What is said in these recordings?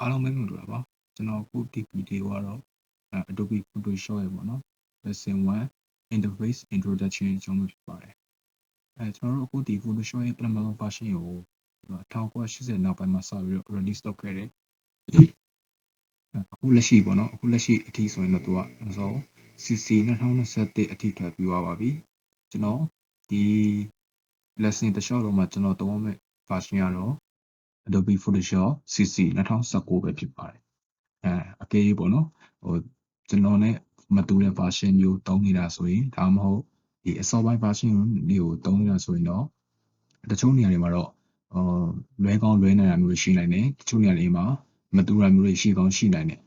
အားလုံးပဲမလို့ပါကျွန်တော်အခုဒီဗီဒီယိုကတော့ Adobe Photoshop ရဲ့ပေါ့နော် Lesson 1 Interface Introduction အကြောင်းဖြစ်ပါတယ်ကျွန်တော်တို့အခုဒီ Photoshop ရဲ့ပထမဆုံး version ကို1980နောက်ပိုင်းမှာစပြီးတော့ release လုပ်ခဲ့တယ်အခုလက်ရှိပေါ့နော်အခုလက်ရှိအထိဆိုရင်တော့သူကဆို CC 2021အထိထွက်ပြီးသွားပါပြီကျွန်တော်ဒီ lesson တစ်လျှောက်လုံးမှာကျွန်တော်သုံးမယ့် version ကတော့ Adobe Photoshop CC 2019ပဲဖြစ်ပါတယ်အကယ်၍ပေါ့နော်ကျွန်တော်နဲ့မတူတဲ့ version မျိုးသုံးနေတာဆိုရင်ဒါမှမဟုတ်ဒီအစောပိုင်း version မျိုးကိုသုံးနေတာဆိုရင်တော့တချို့နေရာတွေမှာတော့လွဲကောင်းလွဲနိုင်တာမျိုးတွေရှိနိုင်တယ်တချို့နေရာတွေမှာမတူတာမျိုးတွေရှိကောင်းရှိနိုင်တယ်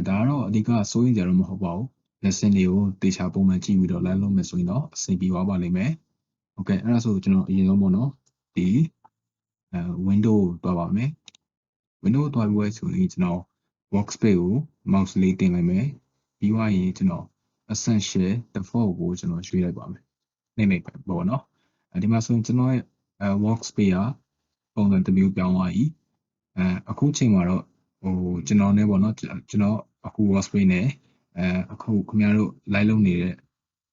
ဒါကတော့အဓိကစိုးရင်ကြတော့မဟုတ်ပါဘူး lesson တွေကိုတေချာပုံမှန်ကြည့်ပြီးတော့လိုက်လို့မယ်ဆိုရင်တော့အဆင်ပြေသွားပါလိမ့်မယ်โอเคအဲ့ဒါဆိုကျွန်တော်အရင်ဆုံးပေါ့နော်ဒီ window ကိုတွားပါမယ် window ကိုတွားပြီးဆိုရင်ကျွန်တော် workspace ကို mouse လေးတင်လိုက်မယ်ပြီးသွားရင်ကျွန်တော် essential default ကိုကျွန်တော်ရွှေ့လိုက်ပါမယ်နေပေါ့နော်ဒီမှာဆိုရင်ကျွန်တော်ရဲ့workspace ကပုံစံတစ်မျိုးပြောင်းသွားပြီအခုချိန်မှာတော့ကျွန်တော် ਨੇ ပေါ့နော်ကျွန်တော်အခု workspace နဲ့အခုခင်ဗျားတို့ live လုပ်နေတဲ့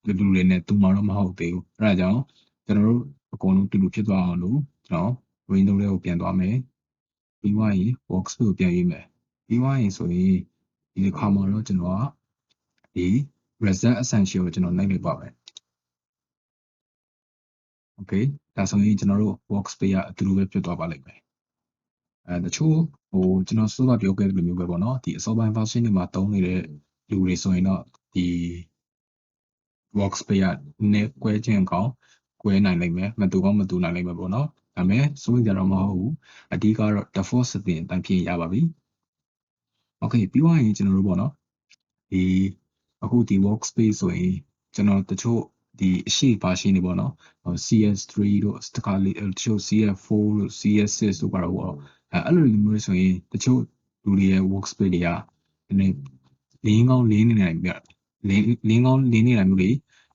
လူတွေနဲ့တူမှာတော့မဟုတ်သေးဘူးအဲ့ဒါကြောင့်ကျွန်တော်တို့အကုန်လုံးတူတူဖြစ်သွားအောင်လို့ကျွန်တော် window လေးကိုပြန်သွားမယ်ပြီးသွားရင် workspace ကိုပြန်ရွေးမယ်ပြီးသွားရင်ဆိုရင်ဒီခါမှာတော့ကျွန်တော်ကဒီ reset essential ကိုကျွန်တော်နှိပ်လိုက်ပါမယ်โอเคဒါဆိုရင်ကျွန်တော်တို့ workspace ကအတူတူပဲဖြစ်သွားပါလိမ့်မယ်တချို့ကျွန်တော်စောစောပြောခဲ့တဲ့လိုမျိုးပဲပေါ့နော်ဒီအစောပိုင်း version တွေမှာသုံးနေတဲ့လူတွေဆိုရင်တော့ဒီ workspace ကနည်းကွဲခြင်းကောင်းကွဲနိုင်လိမ့်မယ်မတူကောင်းမတူနိုင်လိမ့်မယ်ပေါ့နော်ဒါပေမဲ့စိုးရင်ကြတော့မဟုတ်ဘူးအဓိကတော့ default setting အတိုင်းဖြစ်ရပါပြီโอเคပြီးသွားရင်ကျွန်တော်တို့ပေါ့နော်ဒီအခုဒီ workspace ဆိုရင်ကျွန်တော်တချို့ဒီအရှိ version တွေပေါ့နော် CS3 တို့တခါလေးတချို့ CS4 တို့ CS6 တို့ပါတော့ပေါ့အဲ့လိုမျိုးဆိုရင်တချို့လူတွေရဲ့ workspace တွေကနည်းလင်းကောင်းလင်းနေနိုင်ပြလင်းကောင်းလင်းနေနိုင်မှုတွေ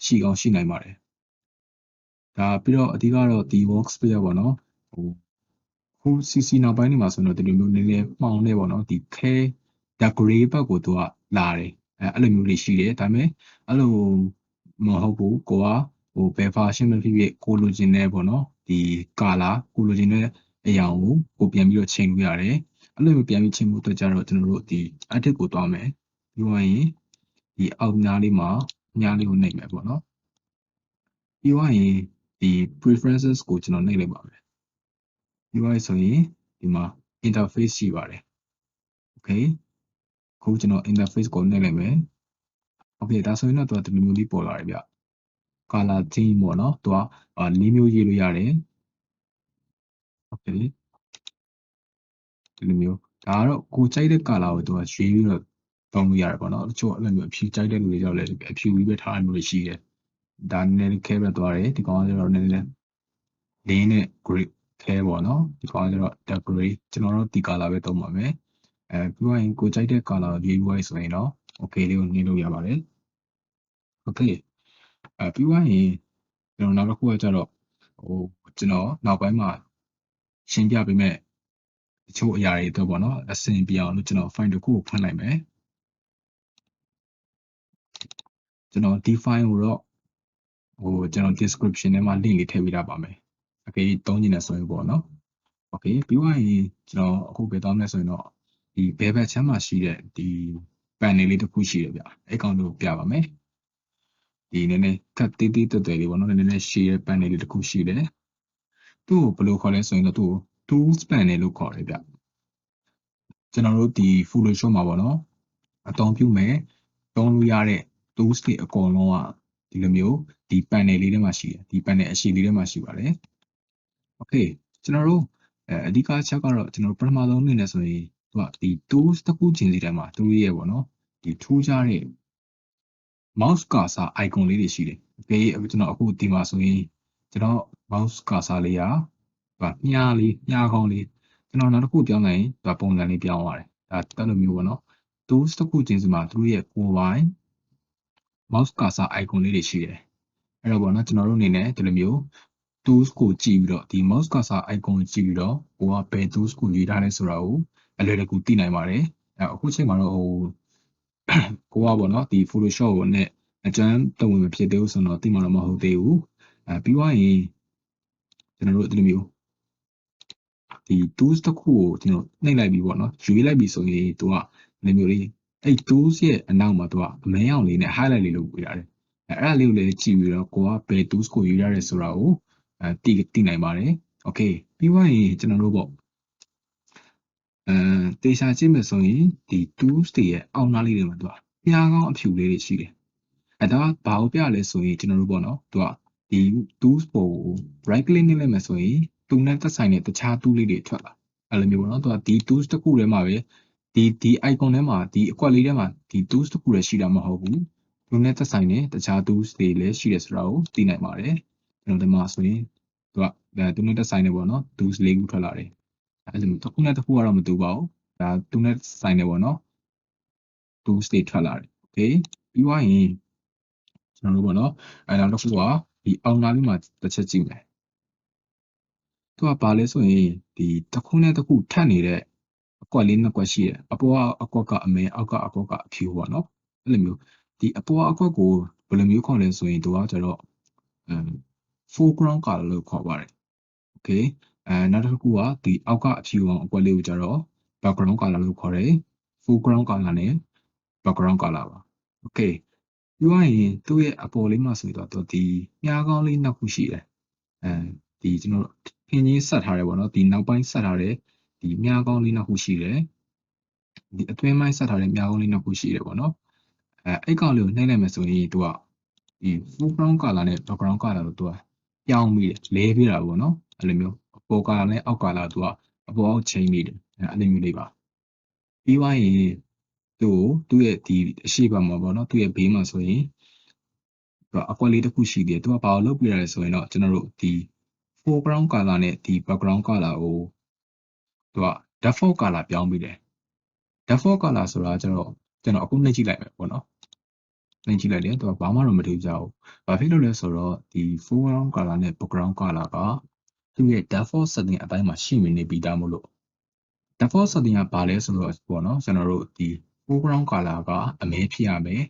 ရှိကောင်းရှိနိုင်ပါတယ်ဒါပြီးတော့အဓိကတော့ဒီ workspace ကပေါ့နော်ခု CC နောက်ပိုင်းနေမှာဆိုတော့ဒီလိုမျိုးနည်းနည်းမှောင်နေပေါ့နော်ဒီခဲ dark gray ဘက်ကိုသူကလာတယ်အဲ့လိုမျိုးတွေရှိတယ်ဒါပေမဲ့အဲ့လိုမဟုတ်ဘူးကိုကဘယ် version ပဲဖြစ်ဖြစ်ကိုလိုချင်တဲ့ပေါ့နော်ဒီ color ကိုလိုချင်တဲ့အရာကိုပြန်ပြီးတော့ချိန်လို့ရတယ်အဲ့လိုမျိုးပြန်ပြီးချိန်မှုအတွက်ကြတော့ကျွန်တော်တို့ဒီ edit ကိုတွားမယ်ပြီးတော့ရင်ဒီအောက်ညားလေးမှာညားလေးကိုနှိပ်မယ်ပေါ့နော်ပြီးတော့ရင်ဒီ preferences ကိုကျွန်တော်နှိပ်လိုက်ပါမယ်ပြီးတော့ဆိုရင်ဒီမှာ interface ရှိပါတယ် okay ခုကျွန်တော် interface ကိုနှိပ်လိုက်မယ် okay ဒါဆိုရင်တော့သူကဒီလိုမျိုးလေးပေါ်လာတယ်ဗျ color theme ပေါ့နော်သူက၄မျိုးရေးလို့ရတယ် okay ဒီလိုမျိုးဒါကတော့ကိုကြိုက်တဲ့ color ကိုသူကရွေးပြီးတော့သုံးလို့ရတယ်ပေါ့နော်တချို့အဲ့လိုမျိုးအဖြူကြိုက်တဲ့လူတွေကြောင့်လည်းအဖြူကြီးပဲထားရမျိုးတွေရှိတယ်ဒါနည်းနည်းခဲပြတ်သွားတယ်ဒီကောင်ကကျတော့နည်းနည်းလင်းနဲ့ gray ခဲပေါ့နော်ဒီကောင်ကကျတော့ dark gray ကျွန်တော်တို့ဒီ color ပဲသုံးပါမယ်ပြီးတော့ရင်ကိုကြိုက်တဲ့ color ကိုရွေးပြီးဆိုရင်တော့ okay လေးကိုနှိပ်လို့ရပါတယ် okay ပြီးတော့ရင်ကျွန်တော်နောက်တစ်ခုကကျတော့ကျွန်တော်နောက်ပိုင်းမှာရှင်းပြပေးမယ်တချို့အရာတွေအတွက်ပေါ့နော်အဆင်ပြေအောင်လို့ကျွန်တော် file တစ်ခုကိုဖွင့်လိုက်မယ်ကျွန်တော်ဒီ file ကိုတော့ကျွန်တော် description ထဲမှာ link လေးထည့်ပေးထားပါမယ်โอเคသုံးချင်တယ်ဆိုရင်ပေါ့နော်โอเคပြီးသွားရင်ကျွန်တော်အခုပြသွားမယ်ဆိုရင်တော့ဒီဘယ်ဘက်ချမ်းမှာရှိတဲ့ဒီ panel လေးတစ်ခုရှိတယ်ဗျအဲ့ကောင်ကိုပြပါမယ်ဒီနည်းနည်းကတ်တေးသေးတွေ့လေးပေါ့နော်နည်းနည်းရှည်တဲ့ panel လေးတစ်ခုရှိတယ်သူ့ကိုဘယ်လိုခေါ်လဲဆိုရင်တော့သူ့ကို tools panel လို့ခေါ်တယ်ဗျကျွန်တော်တို့ဒီ Photoshop မှာပေါ့နော်အသုံးပြုမယ်သုံးလို့ရတဲ့ tools တွေအကုန်လုံးကဒီလိုမျိုးဒီ panel လေးထဲမှာရှိတယ်ဒီ panel အရှိလေးထဲမှာရှိပါတယ် okay ကျွန်တော်တို့အဓိကအချက်ကတော့ကျွန်တော်ပထမဆုံးအနေနဲ့ဆိုရင်သူကဒီ tools တစ်ခုချင်းစီထဲမှာသူတို့ရဲ့ပေါ့နော်ဒီထူးခြားတဲ့ mouse cursor icon လေးတွေရှိတယ် okay ကျွန်တော်အခုဒီမှာဆိုရင်ကျွန်တော် mouse cursor လေးကမြားကောင်းလေးကျွန်တော်နောက်တစ်ခုပြောင်းလိုက်ရင်ဒါပုံစံလေးပြောင်းသွားတယ်ဒါတက်လို့မျိုးပေါ့နော် tools တစ်ခုချင်းစီမှာသူတို့ရဲ့ကိုယ်ပိုင် mouse cursor icon လေးတွေရှိတယ်အဲ့တော့ပေါ့နော်ကျွန်တော်တို့အနေနဲ့ဒီလိုမျိုး tools ကိုကြည့်ပြီးတော့ဒီ mouse cursor icon ကိုကြည့်ပြီးတော့ကိုကဘယ် tools ကိုရွေးထားလဲဆိုတာကို အလွယ်တကူသိနိုင်ပါတယ်အခုချိန်မှာတော့ကိုကပေါ့နော်ဒီ Photoshop ကိုနဲ့အကျန်းတဝင်မဖြစ်သေးဘူးဆိုတော့သိမှာတော့မဟုတ်သေးဘူးပြီးသွားရင်ကျွန်တော်တို့ဒီလိုမျိုးဒီ tools တစ်ခုကိုကျွန်တော်နှိပ်လိုက်ပြီပေါ့နော်ရွေးလိုက်ပြီဆိုရင်သူကဒီမျိုးလေးအဲ့ tools ရဲ့အနောက်မှာသူကအမဲအောင်လေးနဲ့ highlight လေးလုပ်ပေးရတယ်အဲ့ဒါလေးကိုလည်းကြည့်ပြီးတော့ကိုကဘယ် tools ကိုရွေးရတယ်ဆိုတာကိုသိနိုင်ပါတယ် okay ပြီးသွားရင်ကျွန်တော်တို့ပေါ့တေချာကြည့်မယ်ဆိုရင်ဒီ tools တွေရဲ့အောက်နားလေးတွေမှာသူကပြားကောင်းအဖြူလေးတွေရှိတယ်ဒါကဘာကိုပြလဲဆိုရင်ကျွန်တော်တို့ပေါ့နော်သူကဒီ tools ပေါ်ကို right click နှိပ်လိုက်မယ်ဆိုရင်သူနဲ့သက်ဆိုင်တဲ့တခြား tool လေးတွေထွက်လာအဲ့လိုမျိုးပေါ့နော်သူကဒီ tools တစ်ခုထဲမှာပဲဒီ icon ထဲမှာဒီအကွက်လေးထဲမှာဒီ tools တစ်ခုလည်းရှိတာမဟုတ်ဘူးသူနဲ့သက်ဆိုင်တဲ့တခြား tools တွေလည်းရှိတယ်ဆိုတာကိုသိနိုင်ပါတယ်ကျွန်တော်ဒီမှာဆိုရင်သူကသူနဲ့သက်ဆိုင်တဲ့ပေါ့နော် tools လေးခုထွက်လာတယ်အဲ့လိုတစ်ခုနဲ့တစ်ခုကတော့မတူပါဘူးဒါသူနဲ့ဆိုင်တယ်ပေါ့နော် tools တွေထွက်လာတယ် okay ပြီးသွားရင်ကျွန်တော်တို့ပေါ့နော်နောက်တစ်ခုကဒီအောင်နာလေးမှာတစ်ချက်ကြည့်မယ်သူကဘာလဲဆိုရင်ဒီတစ်ခုနဲ့တစ်ခုထပ်နေတဲ့အကွက်လေးနှစ်ကွက်ရှိတယ်အပေါ်ကအကွက်ကအမဲအောက်ကအကွက်ကအဖြူပေါ့နော်အဲ့လိုမျိုးဒီအပေါ်အကွက်ကိုဘယ်လိုမျိုးခေါ်လဲဆိုရင်သူကကျတော့foreground color လို့ခေါ်ပါတယ် okay နောက်တစ်ခုကဒီအောက်ကအဖြူအောင်အကွက်လေးကိုကျတော့ background color လို့ခေါ်တယ် foreground color နဲ့ background color ပါ okay ပြောရရင်သူ့ရဲ့အပေါ်လေးမှာဆိုတော့ဒီမြားကောင်းလေးနှစ်ခုရှိတယ်ဒီကျွန်တော်ထင်းကြီးဆက်ထားတယ်ပေါ့နော်ဒီနောက်ပိုင်းဆက်ထားတဲ့ဒီမြားကောင်းလေးနှစ်ခုရှိတယ်ဒီအတွင်းပိုင်းဆက်ထားတဲ့မြားကောင်းလေးနှစ်ခုရှိတယ်ပေါ့နော်အဲ့ကောင်လေးကိုနှိမ့်လိုက်မယ်ဆိုရင်သူကဒီ foreground color နဲ့ background color ကိုသူကပြောင်းပြီးလဲပေးတာပေါ့နော်အဲ့လိုမျိုးအပေါ် color နဲ့အောက် color သူကအပေါ်အောက်ချိန်ပြီးတယ်အဲ့လိုမျိုးလေးပါပြီးသွားရင်သူ့ရဲ့ဒီအရှိတ်ဘက်မှာပေါ့နော်သူ့ရဲ့ဘေးမှာဆိုရင်အကွက်လေးတစ်ခုရှိတယ်သူကဘာလို့လုပ်ပြရလဲဆိုရင်တော့ကျွန်တော်တို့ဒီ foreground color နဲ့ဒီ background color ကိုသူက default color ပြောင်းပေးတယ် default color ဆိုတာကျတော့ကျွန်တော်အခုနှိပ်ကြည့်လိုက်မယ်ပေါ့နော်နှိပ်ကြည့်လိုက်တယ်သူကဘာမှတော့မထူးကြဘူးဘာဖြစ်လို့လဲဆိုတော့ဒီ foreground color နဲ့ background color ကသူ့ရဲ့ default setting အတိုင်းမှာရှိနေပြီးသားမို့လို့ default setting ကဘာလဲဆိုတော့ပေါ့နော်ကျွန်တော်တို့ဒီ foreground color ကအမဲဖြစ်ရမယ်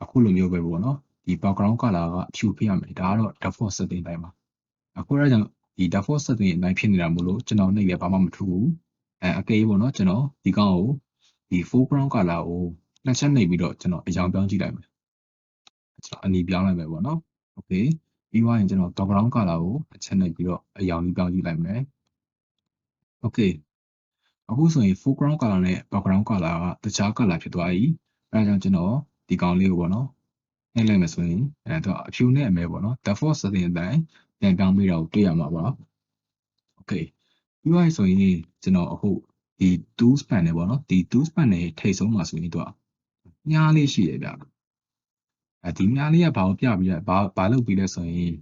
အခုလိုမျိုးပဲပေါ့နော်ဒီ background color ကအဖြူဖြစ်ရမယ်ဒါကတော့ default setting တိုင်းပါအခုအဲ့ကြောင့်ဒီ default setting အတိုင်းဖြစ်နေတာမို့လို့ကျွန်တော်နှိပ်လည်းဘာမှမထူးဘူးအကယ်၍ပေါ့နော်ကျွန်တော်ဒီကောင်ကိုဒီ foreground color ကိုနှစ်ချက်နှိပ်ပြီးတော့ကျွန်တော်အရောင်ပြောင်းကြည့်လိုက်မယ်ကျွန်တော်အနီပြောင်းလိုက်မယ်ပေါ့နော် okay ပြီးသွားရင်ကျွန်တော် background color ကိုအချက်နှိပ်ပြီးတော့အရောင်လေးပြောင်းကြည့်လိုက်မယ် okay အခုဆိုရင် foreground color နဲ့ background color ကတခြား color ဖြစ်သွားပြီအဲဒါကြောင့်ကျွန်တော်ဒီကောင်လေးကိုပေါ့နော်နှိပ်လိုက်မယ်ဆိုရင်တော့အဖြူနဲ့အမဲပေါ့နော် default setting အတိုင်းပြန်ပြောင်းပေးတာကိုတွေ့ရမှာပါ okay ပြီးသွားရင်ဆိုရင်ကျွန်တော်အခုဒီ tools panel ပေါ့နော်ဒီ tools panel ရဲ့ထိပ်ဆုံးမှာဆိုရင်တော့မြားလေးရှိတယ်ဗျဒီမြားလေးကဘာကိုပြပြီးလဲဘာလုပ်ပြီးလဲဆိုရင်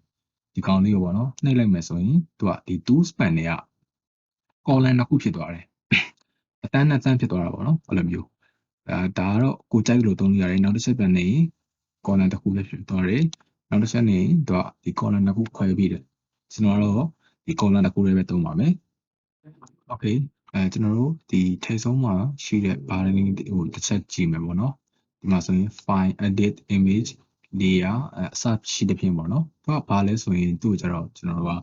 ဒီကောင်လေးကိုပေါ့နော်နှိပ်လိုက်မယ်ဆိုရင်သူကဒီ tools panel က column နှစ်ခုဖြစ်သွားတယ်အတန်းနှစ်တန်းဖြစ်သွားတာပေါ့နော်အဲ့လိုမျိုးဒါကတော့ကိုကြိုက်လို့သုံးလို့ရတယ်နောက်တစ်ချက်ပြန်နေ column တစ်ခုလည်းဖြစ်သွားတယ်နောက်တစ်ချက်နေသူကဒီ column နှစ်ခုခွဲပြီးတယ်ကျွန်တော်တော့ဒီ column တစ်ခုလေးပဲသုံးပါမယ် okay ကျွန်တော်တို့ဒီထိပ်ဆုံးမှာရှိတဲ့ bar လေးဟိုတစ်ချက်ကြည့်မယ်ပေါ့နော်ဒီမှာဆိုရင် file edit image layer စရှိတဲ့ဖြစ်ပေါ့နော်သူကဘာလဲဆိုရင်သူ့ကိုကျတော့ကျွန်တော်တို့က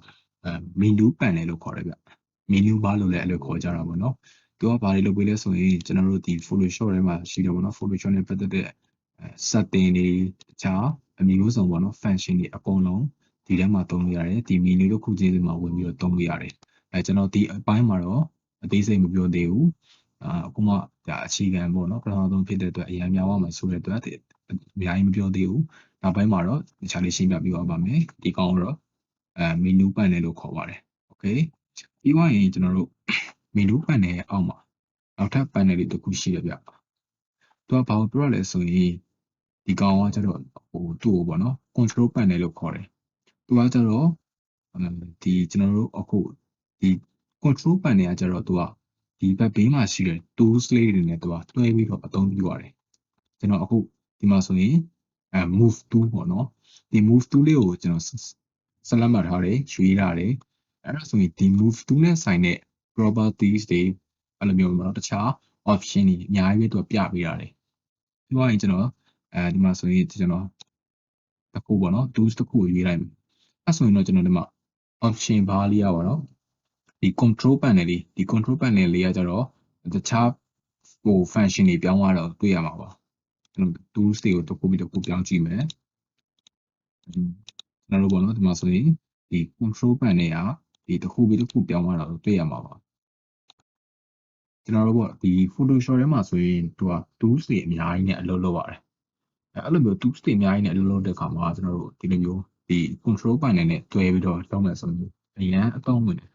menu panel လို့ခေါ်တယ်ဗျ menu bar လို့လည်းအဲ့လိုခေါ်ကြတာပေါ့နော်သူကဘာတွေလုပ်ပေးလဲဆိုရင်ကျွန်တော်တို့ဒီ Photoshop ထဲမှာရှိတယ်ပေါ့နော် Photoshop နဲ့ပတ်သက်တဲ့setting တွေတခြားအမျိုးစုံပေါ့နော် function တွေအကုန်လုံးဒီထဲမှာသုံးလို့ရတယ်ဒီ menu လို့ခုချင်းစီမှာဝင်ပြီးတော့သုံးလို့ရတယ်ကျွန်တော်ဒီအပိုင်းမှာတော့အသေးစိတ်မပြောသေးဘူးအခုမှဒါအခြေခံပေါ့နော်ပထမဆုံးဖြစ်တဲ့အတွက်အရင်များသွားမယ်ဆိုတဲ့အတွက်အများကြီးမပြောသေးဘူးနောက်ပိုင်းမှာတော့တခြားလေးရှင်းပြပြပါမယ်ဒီကောင်တော့menu panel လို့ခေါ်ပါတယ် okay ပြီးသွားရင်ကျွန်တော်တို့ menu panel ရဲ့အောက်မှာနောက်ထပ် panel တွေတစ်ခုရှိတယ်ဗျသူကဘာကိုပြောရလဲဆိုရင်ဒီကောင်ကကျတော့သူ့ကိုပေါ့နော် control panel လို့ခေါ်တယ်သူကကျတော့ဒီကျွန်တော်တို့အခုဒီ control panel ကကျတော့သူကဒီဘက်ဘေးမှာရှိတဲ့ tools လေးတွေနဲ့သူကတွဲပြီးတော့အသုံးပြုရတယ်ကျွန်တော်အခုဒီမှာဆိုရင်move tool ပေါ့နော်ဒီ move tool လေးကိုကျွန်တော်select မှတ်ထားတယ်ရွေးထားတယ်အဲ့ဒါဆိုရင်ဒီ move tool နဲ့ဆိုင်တဲ့ properties တွေ အဲ့လိုမျိုးပေါ့နော်တခြား option တွေအများကြီးပဲသူပြပေးရတယ်ပြီးသွားရင်ကျွန်တော်ဒီမှာဆိုရင်ကျွန်တော်တစ်ခုပေါ့နော် tools တစ်ခုကိုရွေးလိုက်မယ်အဲ့ဆိုရင်တော့ကျွန်တော်ဒီမှာ option bar လေးရပါတော့ဒီ control panel လေးဒီ control panel လေးကကြတော့တခြားfunction တွေပြောင်းသွားတော့တွေ့ရမှာပါကျွန်တော် tools တွေကိုတစ်ခုပြီးတစ်ခုပြောင်းကြည့်မယ်ကျွန်တော်တို့ပေါ့နော်ဒီမှာဆိုရင်ဒီ control panel ကဒီတစ်ခုပြီးတစ်ခုပြောင်းသွားတော့တွေ့ရမှာပါကျွန်တော်တို့ပေါ့ဒီ Photoshop ထဲမှာဆိုရင်သူက tools တွေအများကြီးနဲ့အလုပ်လုပ်ရတယ်အဲ့လိုမျိုး tools တွေအများကြီးနဲ့အလုပ်လုပ်တဲ့အခါမှာကျွန်တော်တို့ဒီလိုမျိုးဒီ control panel နဲ့တွဲပြီးတော့လုပ်မယ်ဆိုရင်အရင်အသုံးဝင်တယ်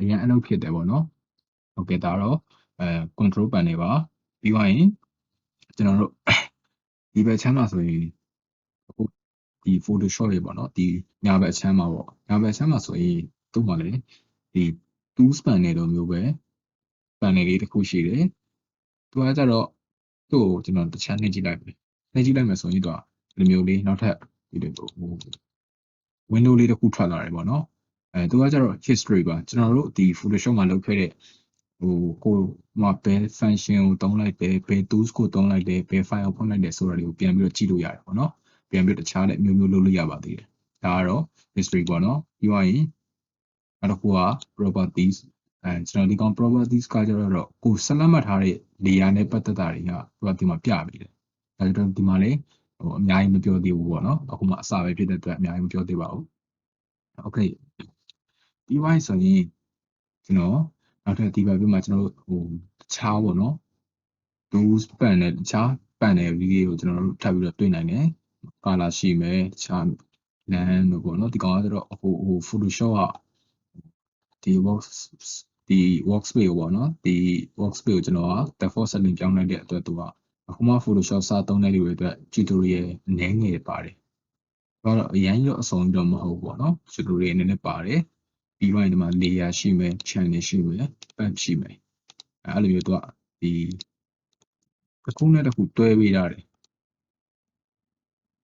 အရင်အလုပ်ဖြစ်တယ်ပေါ့နော်ဟုတ်ကဲ့ဒါတော့control panel ပါပြီးသွားရင်ကျွန်တော်တို့ဒီဘက်ချမ်းမှာဆိုရင်အခုဒီ Photoshop တွေပေါ့နော်ဒီညာဘက်ချမ်းမှာပေါ့ညာဘက်ချမ်းမှာဆိုရင်သူ့မှာလေဒီ tools panel လိုမျိုးပဲ panel လေးတစ်ခုရှိတယ်သူကကြတော့သူ့ကိုကျွန်တော်တစ်ချမ်းနှိပ်ကြည့်လိုက်မယ်နှိပ်ကြည့်လိုက်မယ်ဆိုရင်သူကဒီမျိုးလေးနောက်ထပ်ဒီလိုwindow လေးတစ်ခုထွက်လာတယ်ပေါ့နော်သူကကြတော့ history ပါကျွန်တော်တို့ဒီ Photoshop မှာလုပ်ခဲ့တဲ့ကိုမှာဘယ် function ကိုသုံးလိုက်တယ်ဘယ် tools ကိုသုံးလိုက်တယ်ဘယ် file ကိုဖွင့်လိုက်တယ်ဆိုတာတွေကိုပြန်ပြီးတော့ကြည့်လို့ရတယ်ပေါ့နော်ပြန်ပြီးတော့တခြားလည်းမျိုးမျိုးလုပ်လို့ရပါသေးတယ်ဒါကတော့ history ပေါ့နော်ပြီးသွားရင်နောက်တစ်ခုက properties ကျွန်တော်ဒီကောင် properties ကကြတော့ကိုဆက်လက်မှတ်ထားတဲ့ layer နဲ့ပတ်သက်တာတွေကသူကဒီမှာပြပေးတယ်ဒါကြောင့်ဒီမှာလည်းအများကြီးမပြောသေးဘူးပေါ့နော်အခုမှအစပဲဖြစ်တဲ့အတွက်အများကြီးမပြောသေးပါဘူးโอเคပြီးသွားရင်ဆိုရင်ကျွန်တော်နောက်ထပ်ဒီဘက်မှာကျွန်တော်တို့တခြားပေါ့နော် tools panel တခြား panel လေးတွေကိုကျွန်တော်တို့ထပ်ပြီးတော့တွေ့နိုင်တယ် color ရှိမယ်တခြား land တို့ပေါ့နော်ဒီကောင်ကတော့Photoshop ကဒီ workspace ပေါ့နော်ဒီ workspace ကိုကျွန်တော်က default setting ပြောင်းလိုက်တဲ့အတွက်သူကအခုမှ Photoshop စသုံးတဲ့လူတွေအတွက် tutorial အနည်းငယ်ပါတယ်တော့အရင်ရောအဆုံးတော့မဟုတ်ပေါ့နော် tutorial နည်းနည်းပါတယ်ပြီးတော့ဒီမှာ layer ရှိမယ် channel ရှိမယ် path ရှိမယ်အဲ့လိုမျိုးသူကဒီတစ်ခုနဲ့တစ်ခုတွဲပေးရတယ်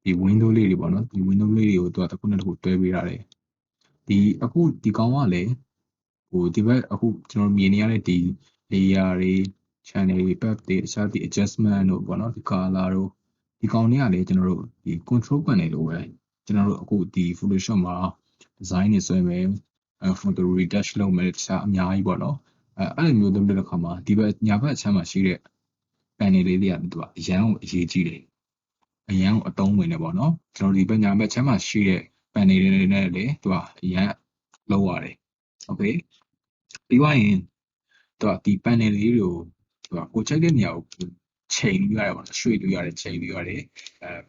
ဒီ window လေးတွေပေါ့နော်ဒီ window လေးတွေကိုသူကတစ်ခုနဲ့တစ်ခုတွဲပေးရတယ်ဒီအခုဒီကောင်ကလည်းဒီဘက်အခုကျွန်တော်မြင်နေရတဲ့ဒီ layer တွေ channel တွေ path တွေအခြားဒီ adjustment တို့ပေါ့နော်ဒီ color တို့ဒီကောင်တွေကလည်းကျွန်တော်တို့ဒီ control panel လို့ပဲကျွန်တော်တို့အခုဒီ Photoshop မှာ design တွေဆွဲမယ်photo retouch လုပ်မယ်တခြားအများကြီးပေါ့နော်အဲ့လိုမျိုးလုပ်တဲ့အခါမှာဒီဘက်ညာဘက်အချမ်းမှာရှိတဲ့ panel လေးတွေကသူကအရန်ကိုအရေးကြီးတယ်အရန်ကိုအသုံးဝင်တယ်ပေါ့နော်ကျွန်တော်ဒီဘက်ညာဘက်ချမ်းမှာရှိတဲ့ panel တွေနဲ့လည်းသူကအရန်လောက်ရတယ်โอเคပြီးသွားရင်သူကဒီ panel လေးတွေကိုသူကကိုချိန်တဲ့နေရာကိုချိန်လို့ရတယ်ပေါ့နော်ရွှေ့လို့ရတယ်ချိန်လို့ရတယ်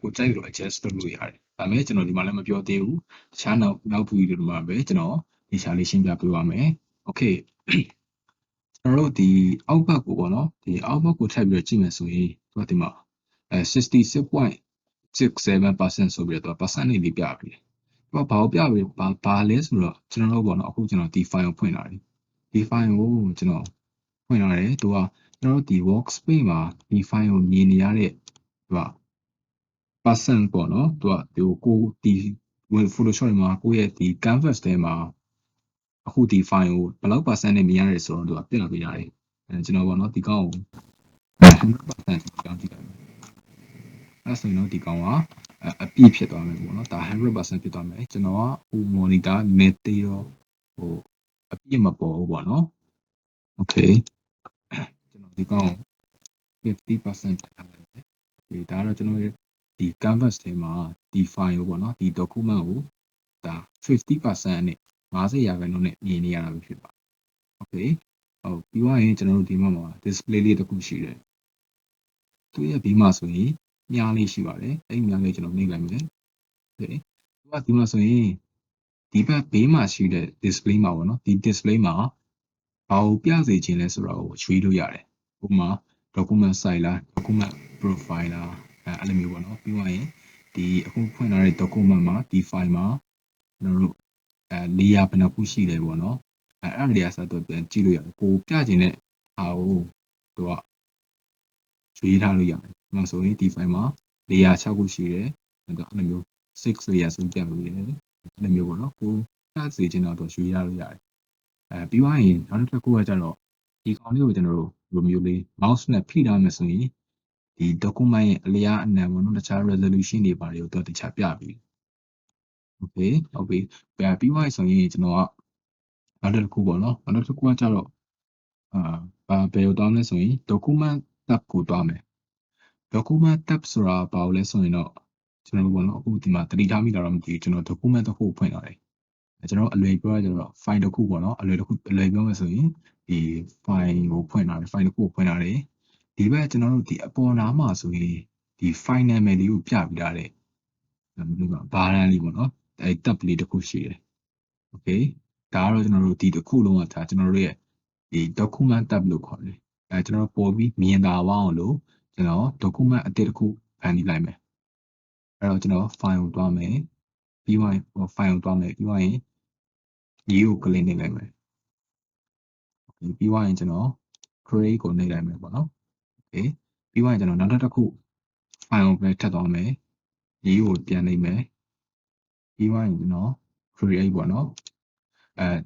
ကိုကြိုက်လို့ adjust လုပ်လို့ရတယ်ဒါပေမဲ့ကျွန်တော်ဒီမှာလည်းမပြောသေးဘူးတခြားနောက်ဗီဒီယိုတွေမှာပဲကျွန်တော်ဒီရှာလေးရှင်းပြပေးပါမယ်โอเคကျွန်တော်တို့ဒီအောက်ဘက်ကိုပေါ့နော်ဒီအောက်ဘက်ကိုထပ်ပြီးတော့ကြည့်မယ်ဆိုရင်သူကဒီမှာ66.67% ဆိုပြီးတော့ percent လေးပြပေးတယ်။သူကဘာကိုပြပေးဘာလဲဆိုတော့ကျွန်တော်တို့ပေါ့နော်အခုကျွန်တော်ဒီ file ကိုဖွင့်လာတယ်။ဒီ file ကိုကျွန်တော်ဖွင့်လာတယ်သူကကျွန်တော်တို့ဒီ workspace မှာဒီ file ကိုမြင်နေရတဲ့သူက percent ပေါ့နော်သူကကိုဒီ Photoshop မှာကိုယ့်ရဲ့ဒီ canvas ထဲမှာအခုဒီ file ကိုဘယ်လောက် percent နဲ့မြင်ရတယ်ဆိုတော့သူကပြတ်လာပေးရတယ်။ကျွန်တော်ပေါ့နော်ဒီကောင်ကို100% ကြောင်းကြည့်လိုက်မယ်အဲ့ဆိုရင်တော့ဒီကောင်ကအပြည့်ဖြစ်သွားမယ်ပေါ့နော်ဒါ100% ဖြစ်သွားမယ်ကျွန်တော်ကmonitor နဲ့တေးတော့အပြည့်မပေါ်ဘူးပေါ့နော် okay ကျွန်တော်ဒီကောင်50% ထားလိုက်တယ်ဒီဒါကတော့ကျွန်တော်ရဲ့ဒီ canvas ထဲမှာဒီ file ကိုပေါ့နော်ဒီ document ကိုဒါ50% နဲ့50% နဲ့မြင်နေရတာဖြစ်ပါတယ် okay ဟုတ်ပြီးသွားရင်ကျွန်တော်တို့ဒီမှာ display လေးတစ်ခုရှိတယ်သူရဲ့ဘေးမှာဆိုရင်မြားလေးရှိပါတယ်အဲ့မြားလေးကျွန်တော်နှိပ်လိုက်မယ်โอเคသူကဒီမှာဆိုရင်ဒီဘက်ဘေးမှာရှိတဲ့ display မှာပေါ့နော်ဒီ display မှာဘာကိုပြစေခြင်းလဲဆိုတာကိုရွေးလို့ရတယ်ဥပမာ document size လား document profile လားအဲ့လိုမျိုးပေါ့နော်ပြီးသွားရင်ဒီအခုဖွင့်ထားတဲ့ document မှာဒီ file မှာကျွန်တော်တို့layer ဘယ်နှခုရှိလဲပေါ့နော်အဲ့ဒီအစားတော့ပြန်ကြည့်လို့ရတယ်ကိုပြခြင်းတဲ့ဟာကိုသူကရွေးထားလို့ရတယ်။ဒါဆိုရင်ဒီ file မှာ layer 6ခုရှိတယ်။အဲ့လိုမျိုး6 layer ဆိုပြလို့ရတယ်။အဲ့လိုမျိုးပေါ့နော်။ကိုပြစေချင်တော့ရွေးရလို့ရတယ်။ပြီးသွားရင်နောက်တစ်ခုကကျတော့ ဒီကောင်လေးကိုကျွန်တော်တို့လိုမျိုးလေး mouse နဲ့ဖိထားမယ်ဆိုရင်ဒီ document ရဲ့အလျားအနံပေါ့နော်တခြား resolution တွေပါတယ်ကိုတခြားပြပြီ okay ဟုတ်ပြီပြီးသွားပြီဆိုရင်ကျွန်တော်ကနောက်တစ်ခုပေါ့နော်နောက်တစ်ခုကကြတော့ဘယ်လိုသွားမလဲဆိုရင် document tab ကိုသွားမယ် document tab ဆိုတာဘာလို့လဲဆိုရင်တော့ကျွန်တော်တို့ပေါ့နော်အခုဒီမှာတတိထားမိတာတော့မသိဘူးကျွန်တော် document တစ်ခုဖွင့်လာတယ်ကျွန်တော်အလွယ်ပြောရကြတော့ file တစ်ခုပေါ့နော်အလွယ်ပြောမယ်ဆိုရင်ဒီ file ကိုဖွင့်လာတယ် file တစ်ခုကိုဖွင့်လာတယ်ဒီဘက်ကျွန်တော်တို့ဒီအပေါ်နားမှာဆိုရင်ဒီ file name လေးကိုပြပြီးထားတဲ့ဘာရန်လေးပေါ့နော်အဲ tab လေးတစ်ခုရှိတယ် okay ဒါကတော့ကျွန်တော်တို့ဒီတစ်ခုလုံးကဒါကျွန်တော်တို့ရဲ့ဒီ document tab လို့ခေါ်တယ်ကျွန်တော်ပေါ်ပြီးမြင်သာအောင်လို့ကျွန်တော် document အသစ်တစ်ခုဖန်တီးလိုက်မယ်အဲ့တော့ကျွန်တော် file ကိုတွားမယ်ပြီးရင် file ကိုတွားမယ်ပြီးရင်ရေးကို click နေလိုက်မယ်ပြီးရင်ကျွန်တော် create ကိုနှိပ်လိုက်မယ်ပေါ့နော် okay ပြီးရင်ကျွန်တော်နောက်တစ်ခု file ကိုပဲထပ်သွားမယ်ရေးကိုပြန်နှိပ်မယ်ပြီးရင်ကျွန်တော် create ပေါ့နော်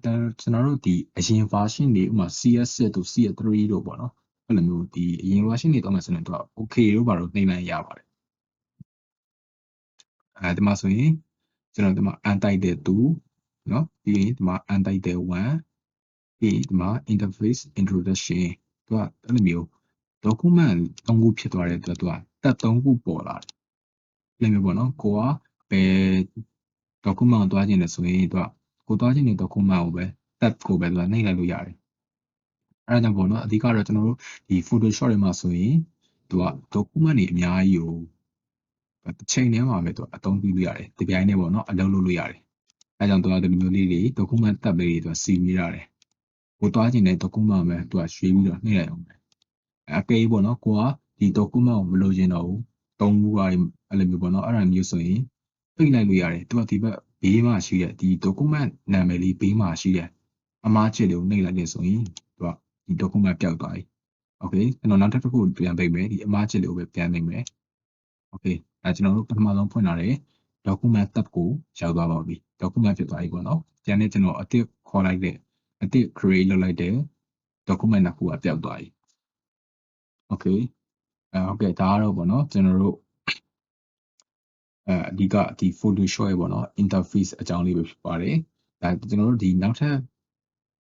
ကျွန်တော်တို့ဒီအရင် version တွေဥပမာ CS6 တို့ CS3 တို့ပေါ့နော်အဲ့လိုမျိုးဒီအရင် version တွေတော့မှဆိုရင်တော့ okay တို့ဘာလို့နှိပ်လိုက်ရပါတယ်ဒီမှာဆိုရင်ကျွန်တော်ဒီမှာ untitled 2เนาะပြီးရင်ဒီမှာ untitled 1ပြီးဒီမှာ interface introduction သူကအဲ့လိုမျိုး document 3ခုဖြစ်သွားတဲ့အတွက်သူက tab 3ခုပေါ်လာတယ်အဲ့လိုမျိုးပေါ့နော်ကိုကဘယ် document ကိုတွားခြင်းလဲဆိုရင်သူကကိုတွားခြင်းတဲ့ document ကိုပဲ tab ကိုပဲသူကနှိပ်လိုက်လို့ရတယ်အဲ့ဒါကြောင့်ပေါ့နော်အဓိကတော့ကျွန်တော်တို့ဒီ Photoshop တွေမှာဆိုရင်သူက document တွေအများကြီးကိုတစ်ချိန်တည်းမှာပဲသူအသုံးပြုလို့ရတယ်ဒီပြိုင်နဲ့ပေါ့နော်အလုပ်လုပ်လို့ရတယ်အဲကြောင့်သူကဒီလိုမျိုးလေးတွေ document tab လေးတွေသူစီမိရတယ်ကိုတွားခြင်းတဲ့ document ပဲသူကရွှေ့ပြီးတော့နှိပ်လိုက်အောင်ပဲအကယ်ပေါ့နော်ကိုကဒီ document ကိုမလိုချင်တော့ဘူးသုံးခုကအဲ့လိုမျိုးပေါ့နော်အဲ့ဒါမျိုးဆိုရင်ပိတ်လိုက်လို့ရတယ်သူကဒီဘက်ဘေးမှာရှိတဲ့ဒီ document နာမည်လေးဘေးမှာရှိတဲ့အမားချစ်တွေကိုနှိပ်လိုက်တယ်ဆိုရင်သူကဒီ document ပျောက်သွားပြီ okay ကျွန်တော်နောက်တစ်ခုပြန်ပိတ်မယ်ဒီအမားချစ်တွေကိုပဲပြန်နှိပ်မယ် okay ကျွန်တော်တို့ပထမဆုံးဖွင့်လာတဲ့ document tab ကိုရောက်သွားပါပြီ document ဖြစ်သွားပြီပေါ့နော်ကျန်တဲ့ကျွန်တော်အသစ်ခေါ်လိုက်တဲ့အသစ် create လုပ်လိုက်တဲ့ document တစ်ခုကပျောက်သွားပြီ okay ဟုတ်ကဲ့ဒါကတော့ပေါ့နော်ကျွန်တော်တို့အဓိကဒီ Photoshop ရဲ့ပေါ့နော် interface အကြောင်းလေးပဲဖြစ်ပါတယ်ဒါကျွန်တော်တို့ဒီနောက်ထပ်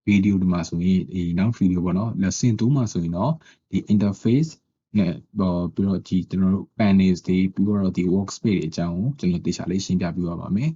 ဗီဒီယိုဒီမှာဆိုရင်ဒီနောက်ဗီဒီယိုပေါ့နော် lesson 2မှာဆိုရင်တော့ဒီ interface နဲ့ပြီးတော့ဒီကျွန်တော်တို့ panels တွေပြီးတော့ဒီ workspace တွေအကြောင်းကိုကျွန်တော်တေချာလေးရှင်းပြပြပါမယ်